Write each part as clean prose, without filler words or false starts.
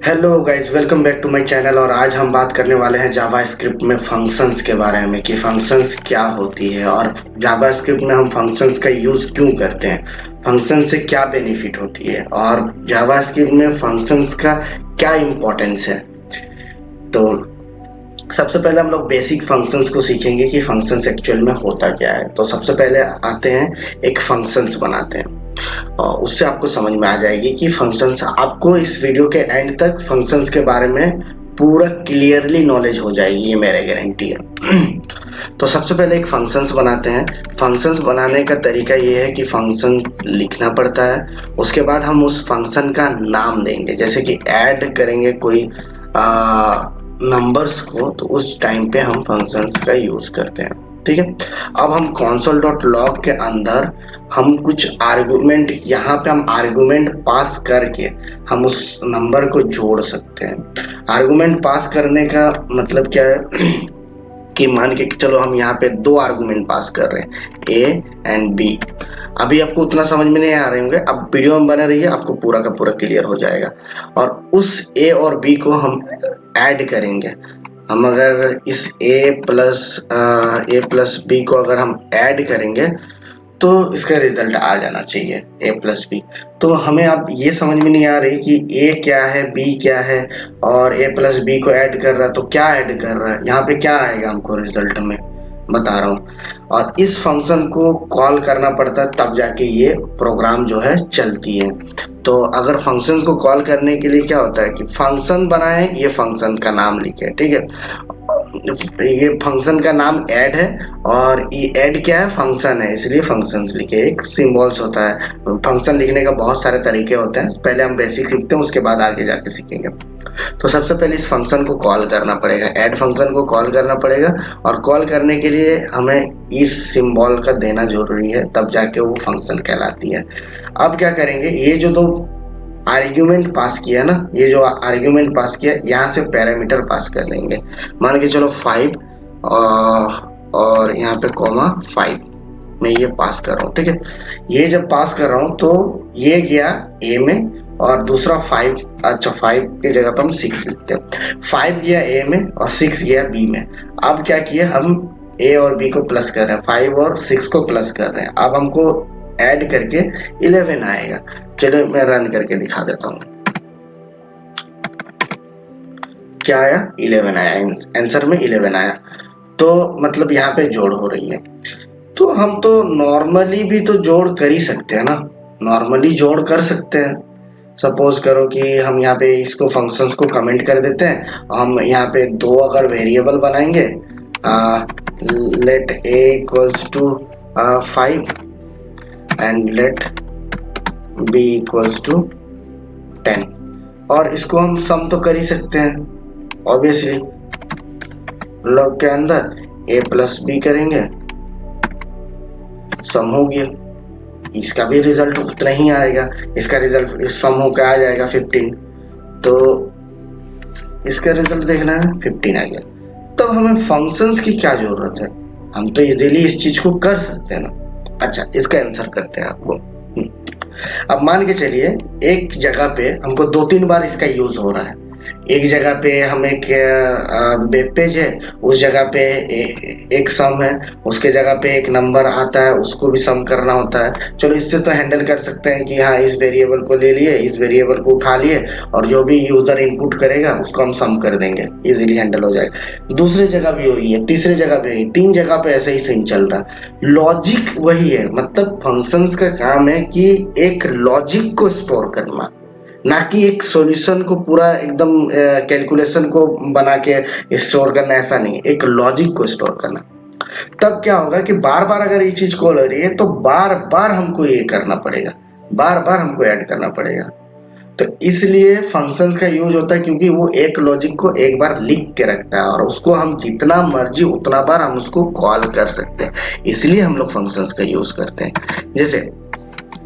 Hello guys, welcome back to my channel. और आज हम बात करने वाले हैं जावास्क्रिप्ट में फंक्शंस के बारे में कि फंक्शंस क्या होती है और जावास्क्रिप्ट में हम फंक्शंस का यूज़ क्यों करते हैं, फंक्शन से क्या बेनिफिट होती है और जावास्क्रिप्ट में फंक्शंस का क्या इम्पोर्टेंस है। तो सबसे पहले हम लोग बेसिक फंक्शंस को सीखेंगे कि फंक्शंस एक्चुअल में होता क्या है। तो सबसे पहले आते हैं, एक फंक्शंस बनाते हैं और उससे आपको समझ में आ जाएगी कि फंक्शंस, आपको इस वीडियो के एंड तक फंक्शंस के बारे में पूरा क्लियरली नॉलेज हो जाएगी, ये मेरा गारंटी है। तो सबसे पहले एक फंक्शंस बनाते हैं। फंक्शंस बनाने का तरीका ये है कि फंक्शन लिखना पड़ता है, उसके बाद हम उस फंक्शन का नाम देंगे। जैसे कि ऐड करेंगे कोई नंबर्स को, तो उस टाइम पे हम फंक्शंस का यूज करते हैं। ठीक है, अब हम console.log के अंदर हम कुछ आर्गुमेंट, यहाँ पे हम आर्गुमेंट पास करके हम उस नंबर को जोड़ सकते हैं। आर्गुमेंट पास करने का मतलब क्या है कि मान के चलो हम यहाँ पे दो आर्गुमेंट पास कर रहे हैं, ए एंड बी। अभी आपको उतना समझ में नहीं आ रहे होंगे, अब वीडियो में बने रहिए, आपको पूरा का पूरा क्लियर हो जाएगा। और उस ए और बी को हम ऐड करेंगे। हम अगर इस ए प्लस बी को अगर हम ऐड करेंगे तो इसका रिजल्ट आ जाना चाहिए ए प्लस बी। तो हमें अब ये समझ में नहीं आ रही कि ए क्या है, बी क्या है, और ए प्लस बी को ऐड कर रहा है तो क्या ऐड कर रहा है, यहाँ पे क्या आएगा हमको रिजल्ट में, बता रहा हूँ। और इस फंक्शन को कॉल करना पड़ता है, तब जाके ये प्रोग्राम जो है चलती है। तो अगर फंक्शन को कॉल करने के लिए क्या होता है कि फंक्शन बनाए, ये फंक्शन का नाम लिखे। ठीक है, ये फंक्शन का नाम ऐड है और ये ऐड क्या है, फंक्शन है, इसलिए फंक्शंस लिखे। एक सिंबल्स होता है, फंक्शन लिखने का बहुत सारे तरीके होते हैं। पहले हम बेसिक सीखते हैं, उसके बाद आगे जाके सीखेंगे। तो सबसे पहले इस फंक्शन को कॉल करना पड़ेगा, ऐड फंक्शन को कॉल करना पड़ेगा। और कॉल करने के लिए हमें इस सिंबल का देना जरूरी है, तब जाके वो फंक्शन कहलाती है। अब क्या करेंगे, ये जो दो आर्ग्यूमेंट पास किया ना, ये जो आर्ग्यूमेंट पास किया, यहाँ से पैरामीटर पास कर देंगे। मान के चलो 5 और यहाँ पे कॉमा 5 मैं ये पास कर रहा हूँ। ठीक है, ये जब पास कर रहा हूँ तो ये गया ए में और दूसरा 5, अच्छा 5 की जगह पर हम 6 लिखते हैं। 5 गया ए में और 6 गया बी में। अब क्या किया, हम ए और बी को प्लस कर रहे हैं, 5 और 6 को प्लस कर रहे हैं। अब हमको ऐड करके 11 आएगा। चलो मैं रन करके दिखा देता हूँ, क्या आया, 11 आया, आंसर में 11 आया। तो मतलब यहाँ पे जोड़ हो रही है। तो हम तो नॉर्मली भी तो जोड़ कर ही सकते हैं ना, नॉर्मली जोड़ कर सकते हैं। सपोज करो कि हम यहाँ पे इसको फंक्शंस को कमेंट कर देते हैं। हम यहाँ पे दो अगर वेरिएबल बनाएंगे, let a equals to 5 and let b equals to 10, और इसको हम सम तो कर ही सकते हैं ऑब्वियसली। लॉग के अंदर a प्लस बी करेंगे, सम हो गया, इसका भी रिजल्ट उतना ही आएगा। इसका रिजल्ट सम होकर आ जाएगा 15, तो इसका रिजल्ट देखना है 15 आ गया। तब हमें फंक्शंस की क्या जरूरत है, हम तो इजीली इस चीज को कर सकते हैं ना। अच्छा, इसका आंसर करते हैं आपको। अब मान के चलिए एक जगह पे हमको 2-3 बार इसका यूज हो रहा है। एक जगह पे हम एक वेब पेज है, उस जगह पे एक सम है, उसके जगह पे एक नंबर आता है, उसको भी सम करना होता है। चलो इससे तो हैंडल कर सकते हैं कि हाँ, इस वेरिएबल को ले लिए, इस वेरिएबल को उठा लिए और जो भी यूजर इनपुट करेगा उसको हम सम कर देंगे, इजीली हैंडल हो जाएगा। दूसरी जगह भी वही है, तीसरी जगह पे भी, 3 जगह पे ऐसे ही सीन चल रहा है। लॉजिक वही है, मतलब फंक्शंस का काम है कि एक लॉजिक को स्टोर करना, ना कि एक सॉल्यूशन को पूरा एकदम कैलकुलेशन को बना के स्टोर करना। ऐसा नहीं, एक लॉजिक को स्टोर करना। तब क्या होगा कि बार बार अगर ये चीज कॉल हो रही है तो बार बार हमको ये करना पड़ेगा, बार बार हमको ऐड करना पड़ेगा। तो इसलिए फंक्शंस का यूज होता है, क्योंकि वो एक लॉजिक को एक बार लिख के रखता है और उसको हम जितना मर्जी उतना बार हम उसको कॉल कर सकते हैं, इसलिए हम लोग फंक्शंस का यूज करते हैं। जैसे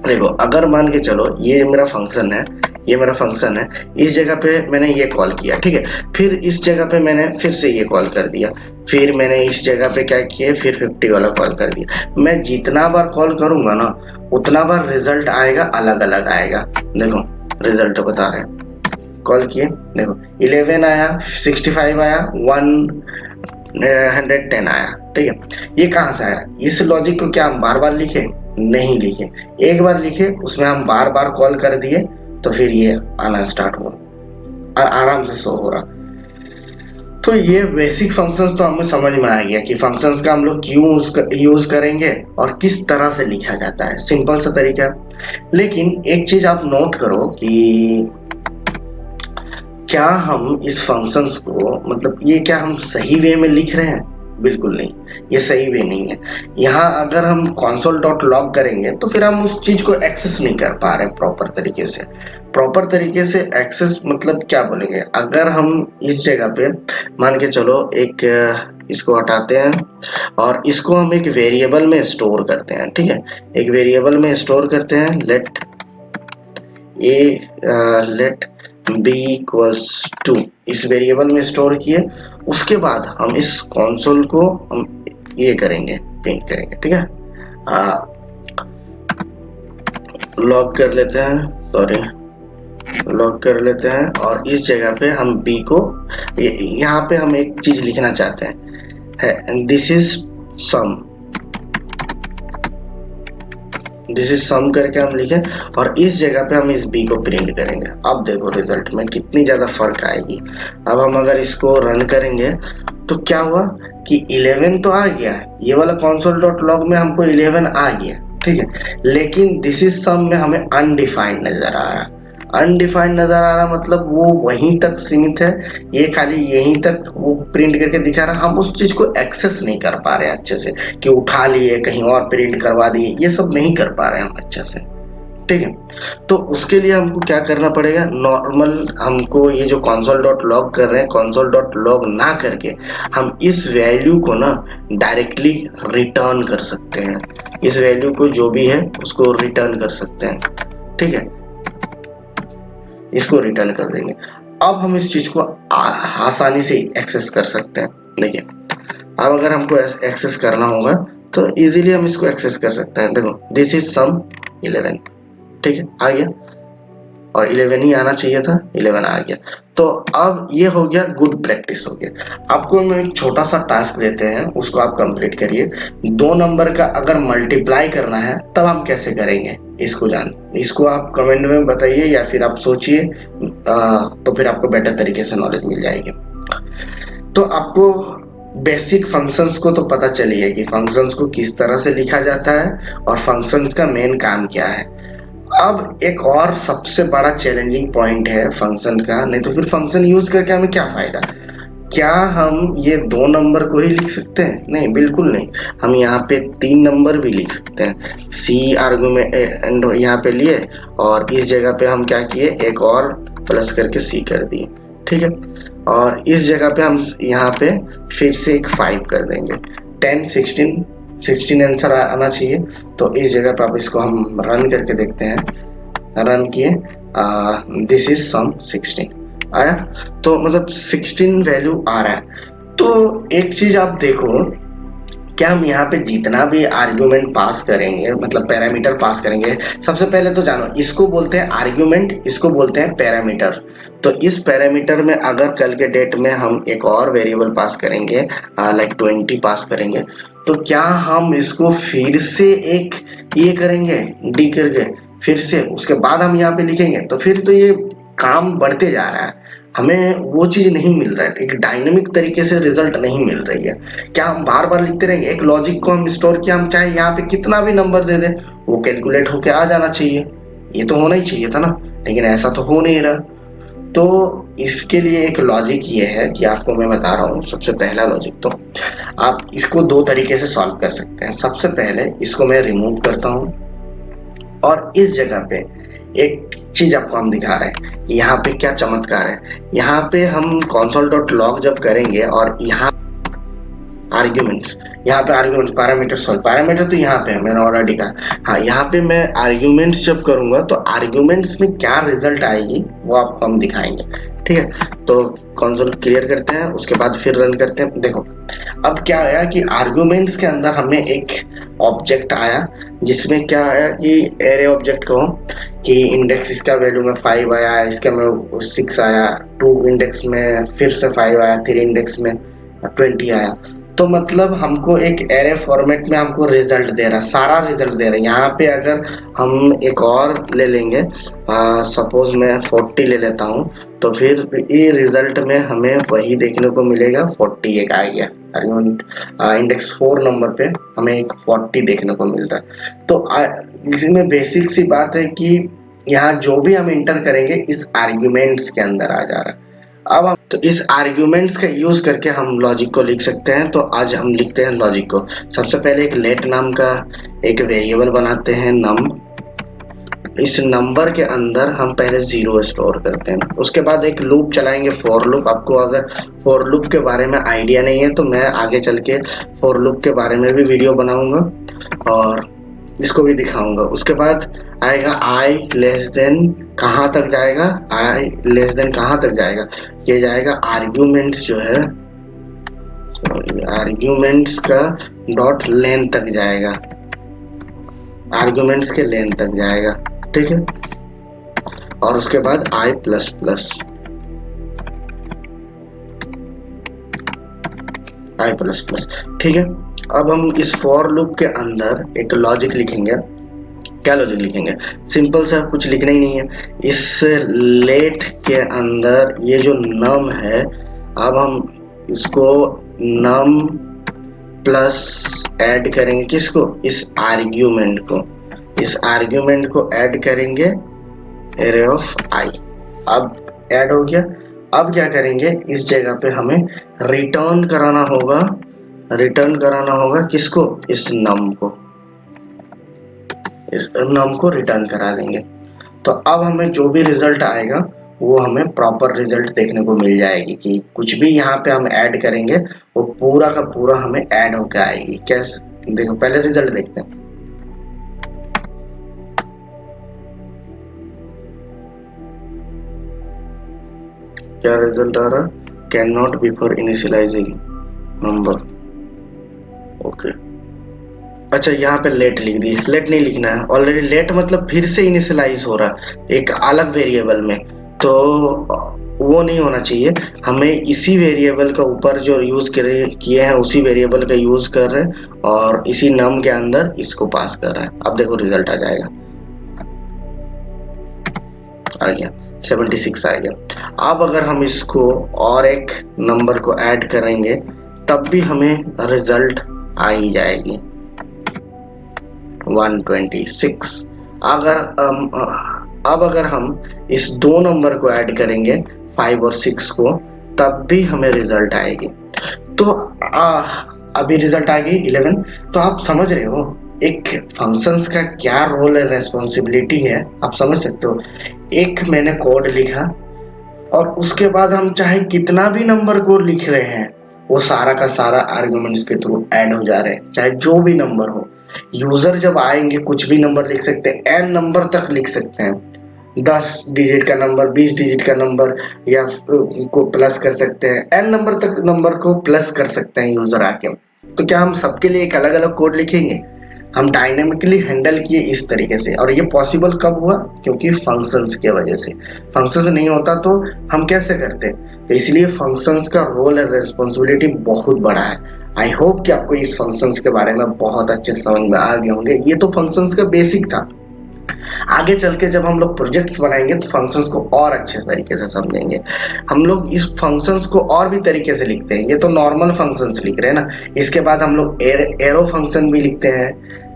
देखो, अगर मान के चलो ये मेरा फंक्शन है, ये मेरा फंक्शन है, इस जगह पे मैंने ये कॉल किया, ठीक है, फिर इस जगह पे मैंने फिर से ये कॉल कर दिया, फिर मैंने इस जगह पे क्या किया, फिर 50 वाला कॉल कर दिया। मैं जितना बार कॉल करूंगा ना, उतना बार रिजल्ट आएगा, अलग अलग आएगा। देखो रिजल्ट बता रहे हैं, कॉल किए, देखो 11 आया, 65 आया, 110 आया, ठीक है। ये कहाँ से आया? इस लॉजिक को क्या हम बार बार लिखे? नहीं लिखे, एक बार लिखे, उसमें हम बार बार कॉल कर दिए, तो फिर ये आना स्टार्ट हुआ और आराम से शो हो रहा। तो ये बेसिक फंक्शंस तो हमें समझ में आ गया कि फंक्शंस का हम लोग क्यों यूज करेंगे और किस तरह से लिखा जाता है, सिंपल सा तरीका। लेकिन एक चीज आप नोट करो कि क्या हम इस फंक्शंस को, मतलब ये क्या हम सही वे में लिख रहे हैं? बिल्कुल नहीं, ये सही वे नहीं है। यहाँ अगर हम console.log करेंगे तो फिर हम उस चीज को एक्सेस नहीं कर पा रहे प्रॉपर तरीके से। प्रॉपर तरीके से एक्सेस मतलब क्या बोलेंगे, अगर हम इस जगह पे मान के चलो एक इसको हटाते हैं और इसको हम एक वेरिएबल में स्टोर करते हैं, ठीक है। एक वेरिएबल में स्टोर करते हैं, लेट b इक्वल्स टू, इस वेरिएबल में स्टोर किए। उसके बाद हम इस कंसोल को हम ये करेंगे, प्रिंट करेंगे, ठीक है। लॉग कर लेते हैं, सॉरी लॉग कर लेते हैं और इस जगह पे हम b को, यहाँ पे हम एक चीज लिखना चाहते हैं, दिस इज सम करके हम लिखें और इस जगह पे हम इस b को प्रिंट करेंगे। अब देखो रिजल्ट में कितनी ज्यादा फर्क आएगी। अब हम अगर इसको रन करेंगे तो क्या हुआ कि 11 तो आ गया, ये वाला console.log में हमको 11 आ गया, ठीक है। लेकिन दिस इज सम में हमें अनडिफाइंड नजर आ रहा। अनडिफाइंड नजर आ रहा मतलब वो वहीं तक सीमित है, ये खाली यहीं तक वो प्रिंट करके दिखा रहा। हम उस चीज को एक्सेस नहीं कर पा रहे हैं अच्छे से कि उठा लिए कहीं और प्रिंट करवा दिए, ये सब नहीं कर पा रहे हैं हम अच्छे से, ठीक है। तो उसके लिए हमको क्या करना पड़ेगा, नॉर्मल हमको ये जो console.log कर रहे हैं, console.log ना करके हम इस वैल्यू को ना डायरेक्टली रिटर्न कर सकते हैं। इस वैल्यू को जो भी है उसको रिटर्न कर सकते हैं, ठीक है। इसको रिटर्न कर देंगे। अब हम इस चीज को आसानी से एक्सेस कर सकते हैं। देखिए अब अगर हमको एक्सेस करना होगा तो इजीली हम इसको एक्सेस कर सकते हैं। देखो दिस इज सम 11, ठीक है, आ गया और 11 ही आना चाहिए था, 11 आ गया। तो अब ये हो गया, गुड प्रैक्टिस हो गया। आपको हम एक छोटा सा टास्क देते हैं, उसको आप कंप्लीट करिए। 2 नंबर का अगर मल्टीप्लाई करना है तब हम कैसे करेंगे इसको आप कमेंट में बताइए या फिर आप सोचिए, तो फिर आपको बेटर तरीके से नॉलेज मिल जाएगी। तो आपको बेसिक फंक्शंस को तो पता चलिए कि फंक्शंस को किस तरह से लिखा जाता है और फंक्शंस का मेन काम क्या है। अब एक और सबसे बड़ा चैलेंजिंग पॉइंट है फंक्शन का, नहीं तो फिर फंक्शन यूज करके हमें क्या फायदा। क्या हम ये 2 नंबर को ही लिख सकते हैं? नहीं, बिल्कुल नहीं। हम यहाँ पे 3 नंबर भी लिख सकते हैं। सी आर्गुमेंट यहाँ पे लिए और इस जगह पे हम क्या किए, एक और प्लस करके सी कर दिए, ठीक है। और इस जगह पे हम यहाँ पे फिर से एक 5 कर देंगे। 10 16 आंसर आना चाहिए। तो इस जगह पे आप इसको हम रन करके देखते हैं। रन किए, दिस इज सम 16 आया, तो मतलब 16 वैल्यू आ रहा है। तो एक चीज आप देखो, क्या हम यहाँ पे जितना भी आर्ग्यूमेंट पास करेंगे, मतलब पैरामीटर पास करेंगे, सबसे पहले तो जानो इसको बोलते हैं आर्ग्यूमेंट, इसको बोलते हैं पैरामीटर। तो इस पैरामीटर में अगर कल के डेट में हम एक और वेरिएबल पास करेंगे, लाइक 20 पास करेंगे, तो क्या हम इसको फिर से एक ये करेंगे डी करके, फिर से उसके बाद हम यहाँ पे लिखेंगे, तो फिर तो ये काम बढ़ते जा रहा है, हमें वो चीज नहीं मिल रहा है, एक डायनेमिक तरीके से रिजल्ट नहीं मिल रही है। क्या हम बार बार लिखते रहेंगे? एक लॉजिक को हम स्टोर किया, हम चाहे यहाँ पे कितना भी नंबर दे दें वो कैलकुलेट होके आ जाना चाहिए, ये तो होना ही चाहिए था ना, लेकिन ऐसा तो हो नहीं रहा। तो इसके लिए एक लॉजिक ये है कि आपको मैं बता रहा हूँ। सबसे पहला लॉजिक, तो आप इसको 2 तरीके से सॉल्व कर सकते हैं। सबसे पहले इसको मैं रिमूव करता हूँ और इस जगह पे एक चीज आपको हम दिखा रहे हैं, यहाँ पे क्या चमत्कार है। यहाँ पे हम console.log जब करेंगे और यहाँ आर्ग्यूमेंट्स, यहाँ पे आर्ग्यूमेंट्स पैरामीटर तो यहाँ पे है, मैंने ऑलरेडी कहा। हाँ, यहाँ पे मैं आर्ग्यूमेंट्स जब करूंगा तो आर्ग्यूमेंट्स में क्या रिजल्ट आएगी वो आपको हम दिखाएंगे। ठीक है, तो कंसोल क्लियर करते हैं, उसके बाद फिर रन करते हैं। देखो अब क्या आया कि आर्गुमेंट्स के अंदर हमें एक ऑब्जेक्ट आया जिसमें क्या आया कि एरे ऑब्जेक्ट को कि इंडेक्स इसका वैल्यू में 5 आया, इसका में 6 आया, 2 इंडेक्स में फिर से 5 आया, 3 इंडेक्स में 20 आया। तो मतलब हमको एक एरे फॉर्मेट में हमको रिजल्ट दे रहा है, सारा रिजल्ट दे रहा है। यहाँ पे अगर हम एक और ले लेंगे, सपोज मैं 40 ले लेता हूँ, तो फिर ये रिजल्ट में हमें वही देखने को मिलेगा, 40 एक आ गया आर्गुमेंट इंडेक्स 4 नंबर पे हमें एक 40 देखने को मिल रहा है। तो इसमें बेसिक सी बात है कि यहाँ जो भी हम इंटर करेंगे इस आर्ग्यूमेंट्स के अंदर आ जा रहा है। अब हम तो इस आर्ग्यूमेंट्स का यूज करके हम लॉजिक को लिख सकते हैं। तो आज हम लिखते हैं लॉजिक को। सबसे पहले एक लेट नाम का एक वेरिएबल बनाते हैं नम। इस नंबर के अंदर हम पहले 0 स्टोर करते हैं, उसके बाद एक लूप चलाएंगे, फॉर लूप। आपको अगर फॉर लूप के बारे में आइडिया नहीं है तो मैं आगे चल के फॉर लूप के बारे में भी वीडियो बनाऊंगा और इसको भी दिखाऊंगा। उसके बाद आएगा आई लेस देन, कहाँ तक जाएगा, आई लेस देन कहाँ तक जाएगा, ये जाएगा आर्ग्यूमेंट्स जो है, आर्ग्यूमेंट्स का डॉट लेंथ तक जाएगा, आर्ग्यूमेंट्स के लेंथ तक जाएगा, ठीक है। और उसके बाद आई प्लस प्लस, आई प्लस प्लस, ठीक है। अब हम इस फॉर लूप के अंदर एक लॉजिक लिखेंगे। क्या लॉजिक लिखेंगे, सिंपल सा, कुछ लिखना ही नहीं है। इस लेट के अंदर ये जो नम है, अब हम इसको नम प्लस ऐड करेंगे, किसको, इस आर्ग्यूमेंट को, इस आर्ग्यूमेंट को ऐड करेंगे एरे ऑफ आई। अब ऐड हो गया। अब क्या करेंगे, इस जगह पे हमें रिटर्न कराना होगा, रिटर्न कराना होगा किसको, इस नम को, इस नम को रिटर्न करा देंगे। तो अब हमें जो भी रिजल्ट आएगा वो हमें प्रॉपर रिजल्ट देखने को मिल जाएगी कि कुछ भी यहाँ पे हम ऐड करेंगे वो पूरा का पूरा हमें ऐड होकर आएगी। कैसे, देखो पहले रिजल्ट देखते हैं। क्या रिजल्ट आ रहा, can not be for initialising number, okay. अच्छा यहाँ पे लेट लिख दिए, लेट नहीं लिखना है, ऑलरेडी लेट मतलब फिर से इनिशियलाइज हो रहा है एक अलग वेरिएबल में, तो वो नहीं होना चाहिए। हमें इसी वेरिएबल का ऊपर जो यूज किए हैं उसी वेरिएबल का यूज कर रहे हैं और इसी नम के अंदर इसको पास कर रहा है। अब देखो रिजल्ट आ जाएगा, आ गया 76 आ गया। अब अगर हम इसको और एक नंबर को ऐड करेंगे तब भी हमें रिजल्ट आ ही जाएगी 126। अब अगर हम इस दो नंबर को ऐड करेंगे 5 और 6 को तब भी हमें रिजल्ट आएगी। तो अभी रिजल्ट आ गई 11। तो आप समझ रहे हो एक फंक्शंस का क्या रोल है, रेस्पॉन्सिबिलिटी है, आप समझ सकते हो। एक मैंने कोड लिखा और उसके बाद हम चाहे कितना भी नंबर को लिख रहे हैं वो सारा का सारा आर्गुमेंट्स के थ्रू ऐड हो जा रहे हैं, चाहे जो भी नंबर हो। यूजर जब आएंगे कुछ भी नंबर लिख सकते हैं, एन नंबर तक लिख सकते हैं, 10 डिजिट का नंबर, 20 डिजिट का नंबर या को प्लस कर सकते हैं, एन नंबर तक नंबर को प्लस कर सकते हैं यूजर आके। तो क्या हम सबके लिए एक अलग अलग कोड लिखेंगे, हम डायनेमिकली हैंडल किए इस तरीके से। और ये पॉसिबल कब हुआ, क्योंकि फंक्शंस के वजह से। फंक्शंस नहीं होता तो हम कैसे करते, तो इसलिए फंक्शंस का रोल और रेस्पॉन्सिबिलिटी बहुत बड़ा है। आई होप कि आपको इस फंक्शंस के बारे में बहुत अच्छे समझ में आ गए होंगे। ये तो फंक्शंस का बेसिक था। आगे चल के जब हम लोग प्रोजेक्ट्स बनाएंगे तो फंक्शंस को और अच्छे तरीके से समझेंगे। हम लोग इस फंक्शंस को और भी तरीके से लिखते हैं, ये तो नॉर्मल फंक्शंस लिख रहे हैं ना। इसके बाद हम लोग एरो फंक्शन भी लिखते हैं।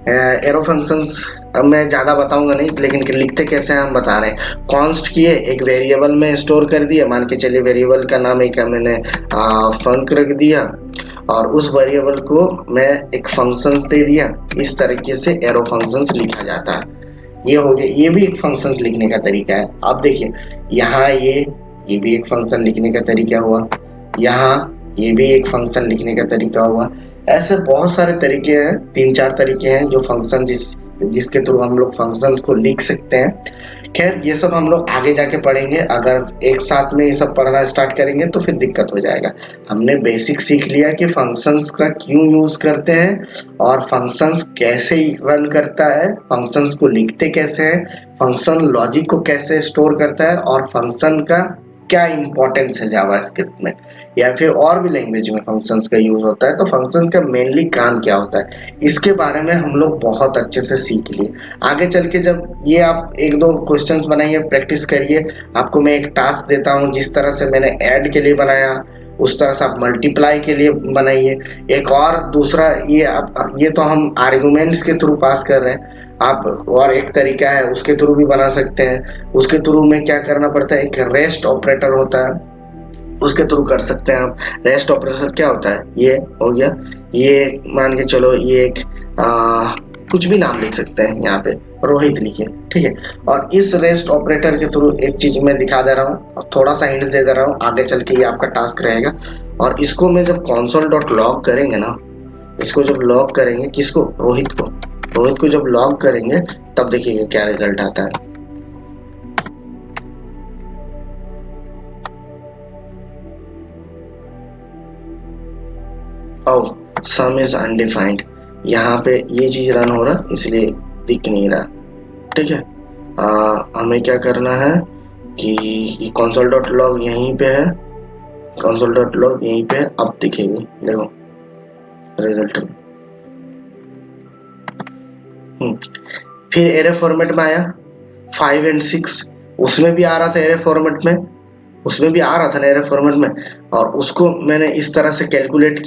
एरो फंक्शंस अब मैं ज़्यादा बताऊंगा नहीं, लेकिन लिखते कैसे हैं हम बता रहे हैं। कॉन्स्ट किए, एक वेरिएबल में स्टोर कर दिया, मान के चलिए वेरिएबल का नाम एक मैंने फंक रख दिया और उस वेरिएबल को मैं एक फंक्शंस दे दिया। इस तरीके से एरो फंक्शंस लिखा जाता है। ये हो गया, ये भी एक फंक्शंस लिखने का तरीका है। आप देखिए यहाँ ये भी एक फंक्शन लिखने का तरीका हुआ, यहाँ ये भी एक फंक्शन लिखने का तरीका हुआ। ऐसे बहुत सारे तरीके हैं, 3-4 तरीके हैं जो फंक्शन जिसके थ्रू हम लोग फंक्शन को लिख सकते हैं। खैर ये सब हम लोग आगे जाके पढ़ेंगे, अगर एक साथ में ये सब पढ़ना स्टार्ट करेंगे तो फिर दिक्कत हो जाएगा। हमने बेसिक सीख लिया कि फंक्शंस का क्यों यूज करते हैं और फंक्शंस कैसे रन करता है, फंक्शंस को लिखते कैसे हैं, फंक्शन लॉजिक को कैसे स्टोर करता है और फंक्शन का क्या इंपॉर्टेंस है जावास्क्रिप्ट में या फिर और भी लैंग्वेज में फंक्शंस का यूज होता है, तो फंक्शंस का मेनली काम क्या होता है, इसके बारे में हम लोग बहुत अच्छे से सीख लिए। आगे चल के जब ये आप एक दो क्वेश्चंस बनाइए, प्रैक्टिस करिए, आपको मैं एक टास्क देता हूँ, जिस तरह से मैंने ऐड के लिए बनाया उस तरह से आप मल्टीप्लाई के लिए बनाइए। एक और दूसरा ये तो हम आर्गुमेंट्स के थ्रू पास कर रहे हैं, आप और एक तरीका है उसके थ्रू भी बना सकते हैं। उसके थ्रू में क्या करना पड़ता है, एक रेस्ट ऑपरेटर होता है, उसके थ्रू कर सकते हैं आप। रेस्ट ऑपरेटर क्या होता है, ये हो गया, ये मान के चलो ये एक कुछ भी नाम लिख सकते हैं, यहाँ पे रोहित लिखिए, ठीक है। और इस रेस्ट ऑपरेटर के थ्रू एक चीज मैं दिखा दे रहा हूँ और थोड़ा सा हिंट दे रहा हूँ, आगे चल के ये आपका टास्क रहेगा। और इसको मैं जब console.log करेंगे ना, इसको जब लॉग करेंगे, किसको, रोहित को जब लॉग करेंगे तब देखिएगा क्या रिजल्ट आता है। और सम इज अनडिफाइंड, यहाँ पे ये चीज रन हो रहा इसलिए दिख नहीं रहा, ठीक है। हमें क्या करना है कि console.log यहीं पे है, console.log यहीं पे है, अब दिखेगी, देखो रिजल्ट में। फिर एरे फॉर्मेट में आया 5 और 6, उसमें भी आ रहा था एरे फॉर्मेट में, उसमें भी आ रहा था ना एरे फॉर्मेट में, और उसको मैंने इस तरह से कैलकुलेट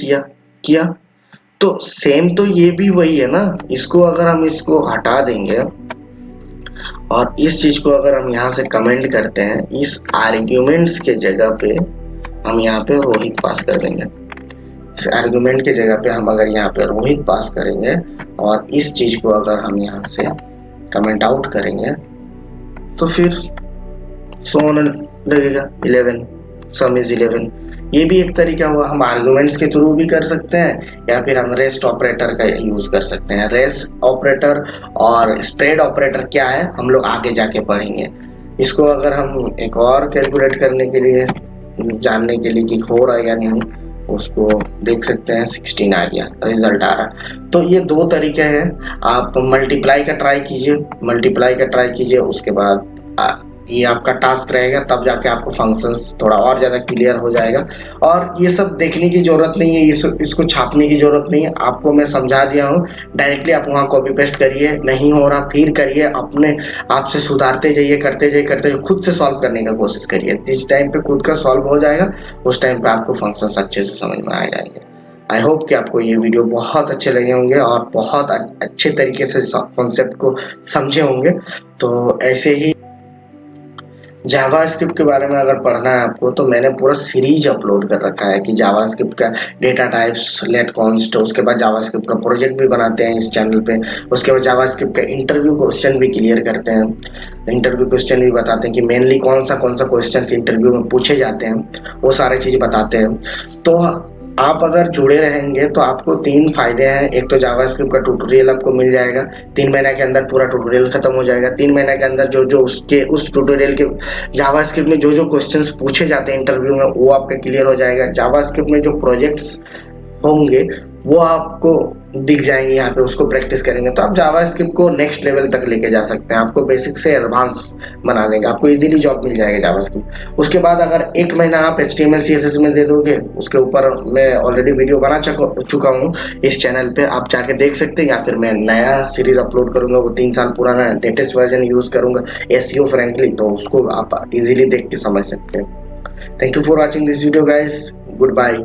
किया तो सेम तो ये भी वही है ना। इसको अगर हम इसको हटा देंगे और इस चीज को अगर हम यहाँ से कमेंट करते हैं, इस आर्ग्यूमेंट्स के जगह पे हम यहाँ पे रोहित पास कर देंगे, इस आर्गुमेंट की जगह पे हम अगर यहाँ पे रोहित पास करेंगे और इस चीज को अगर हम यहाँ से कमेंट आउट करेंगे तो फिर सोन लगेगा 11, सम इज 11। ये भी एक तरीका हुआ, हम आर्गुमेंट्स के थ्रू भी कर सकते हैं या फिर हम रेस्ट ऑपरेटर का यूज कर सकते हैं। रेस्ट ऑपरेटर और स्प्रेड ऑपरेटर क्या है हम लोग आगे जाके पढ़ेंगे। इसको अगर हम एक और कैलकुलेट करने के लिए, जानने के लिए कि हो रहा है या नहीं, उसको देख सकते हैं 16 आ गया, रिजल्ट आ रहा। तो ये दो तरीके हैं, आप मल्टीप्लाई का ट्राई कीजिए, उसके बाद ये आपका टास्क रहेगा, तब जाके आपको फंक्शंस थोड़ा और ज़्यादा क्लियर हो जाएगा। और ये सब देखने की ज़रूरत नहीं है, इसको छापने की ज़रूरत नहीं है, आपको मैं समझा दिया हूँ, डायरेक्टली आप वहाँ कॉपी पेस्ट करिए, नहीं हो रहा फिर करिए, अपने आप से सुधारते जाइए, करते जाइए, खुद से सॉल्व करने का कोशिश करिए। जिस टाइम पे खुद का सॉल्व हो जाएगा उस टाइम पे आपको फंक्शंस अच्छे से समझ में आ जाएंगे। आई होप कि आपको ये वीडियो बहुत अच्छे लगे होंगे और बहुत अच्छे तरीके से कॉन्सेप्ट को समझे होंगे। तो ऐसे ही जावास्क्रिप्ट के बारे में अगर पढ़ना है आपको तो मैंने पूरा सीरीज अपलोड कर रखा है कि जावास्क्रिप्ट का डेटा टाइप्स, लेट कॉन्स्ट, उसके बाद जावास्क्रिप्ट का प्रोजेक्ट भी बनाते हैं इस चैनल पे, उसके बाद जावास्क्रिप्ट का इंटरव्यू क्वेश्चन भी क्लियर करते हैं, इंटरव्यू क्वेश्चन भी बताते हैं कि मेनली कौन सा क्वेश्चन इंटरव्यू में पूछे जाते हैं, वो सारे चीज बताते हैं। तो आप अगर जुड़े रहेंगे तो आपको 3 फायदे हैं। एक तो जावास्क्रिप्ट का ट्यूटोरियल आपको मिल जाएगा, 3 महीने के अंदर पूरा ट्यूटोरियल खत्म हो जाएगा। 3 महीने के अंदर जो उस ट्यूटोरियल के जावास्क्रिप्ट में जो क्वेश्चंस पूछे जाते हैं इंटरव्यू में वो आपका क्लियर हो जाएगा। जावास्क्रिप्ट में जो प्रोजेक्ट्स होंगे वो आपको दिख जाएंगे, यहाँ पे उसको प्रैक्टिस करेंगे तो आप जावास्क्रिप्ट को नेक्स्ट लेवल तक लेके जा सकते हैं, आपको बेसिक से एडवांस बना देंगे, आपको इजीली जॉब मिल जाएगा जावास्क्रिप्ट। उसके बाद अगर 1 महीना आप HTML CSS में दे दोगे, उसके ऊपर मैं ऑलरेडी वीडियो बना चुका हूँ इस चैनल पे, आप जाके देख सकते हैं, या फिर मैं नया सीरीज अपलोड करूंगा, वो 3 साल पुराना लेटेस्ट वर्जन यूज करूंगा SEO फ्रेंकली, तो उसको आप इजीली देख के समझ सकते हैं। Thank you for watching this video guys, good bye.